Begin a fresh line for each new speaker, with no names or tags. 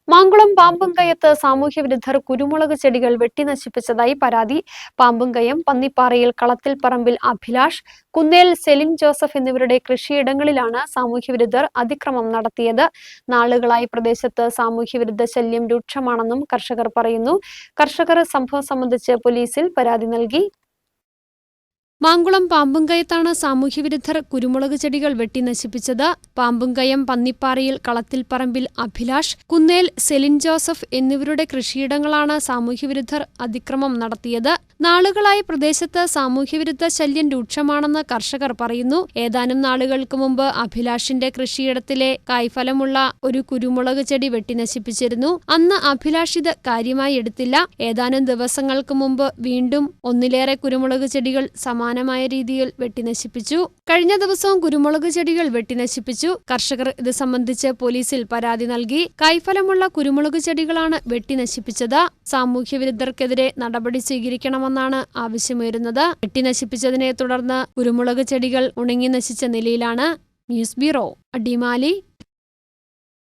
മാങ്കുളം പാമ്പുംകയത്ത് സാമൂഹ്യവിരുദ്ധർ കുരുമുളക് ചെടികൾ വെട്ടിനശിപ്പിച്ചതായി പരാതി. പാമ്പുംകയം, പന്നിപ്പാറയിൽ കളത്തിൽപ്പറമ്പിൽ അഭിലാഷ്, കുന്നേൽ സെലിൻ ജോസഫ് എന്നിവരുടെ കൃഷിയിടങ്ങളിലാണ് സാമൂഹ്യവിരുദ്ധർ അതിക്രമം നടത്തിയത്. നാളുകളായി പ്രദേശത്ത് സാമൂഹ്യവിരുദ്ധ ശല്യം രൂക്ഷമാണെന്നും കർഷകർ പറയുന്നു. കർഷകർ സംഭവം സംബന്ധിച്ച് പോലീസിൽ പരാതി നൽകി. മാങ്കുളം പാമ്പുംകയത്താണ് സാമൂഹ്യവിരുദ്ധർ കുരുമുളക് ചെടികൾ വെട്ടിനശിപ്പിച്ചത്. പാമ്പുംകയം, പന്നിപ്പാറയിൽ കളത്തിൽപ്പറമ്പിൽ അഭിലാഷ്, കുന്നേൽ സെലിൻ ജോസഫ് എന്നിവരുടെ കൃഷിയിടങ്ങളാണ് സാമൂഹ്യവിരുദ്ധർ അതിക്രമം നടത്തിയത്. നാളുകളായി പ്രദേശത്ത് സാമൂഹ്യവിരുദ്ധ ശല്യം രൂക്ഷമാണെന്ന് കർഷകർ പറയുന്നു. ഏതാനും നാളുകൾക്ക് മുമ്പ് അഭിലാഷിന്റെ കൃഷിയിടത്തിലെ കായ്ഫലമുള്ള ഒരു കുരുമുളക് ചെടി വെട്ടിനശിപ്പിച്ചിരുന്നു. അന്ന് അഭിലാഷ് ഇത് കാര്യമായി എടുത്തില്ല. ഏതാനും ദിവസങ്ങൾക്ക് മുമ്പ് വീണ്ടും ഒന്നിലേറെ കുരുമുളക് ചെടികൾ സമാനമായ രീതിയിൽ വെട്ടിനശിപ്പിച്ചു. കഴിഞ്ഞ ദിവസവും കുരുമുളക് ചെടികൾ വെട്ടിനശിപ്പിച്ചു. കർഷകർ ഇത് സംബന്ധിച്ച് പോലീസിൽ പരാതി നൽകി. കായ്ഫലമുള്ള കുരുമുളക് ചെടികളാണ് വെട്ടിനശിപ്പിച്ചത്. സാമൂഹ്യവിരുദ്ധർക്കെതിരെ നടപടി സ്വീകരിക്കണമെന്നാണ് ആവശ്യമുയരുന്നത്. വെട്ടിനശിപ്പിച്ചതിനെ തുടർന്ന് കുരുമുളക് ചെടികൾ ഉണങ്ങി നശിച്ച നിലയിലാണ്. News bureau, Adimali.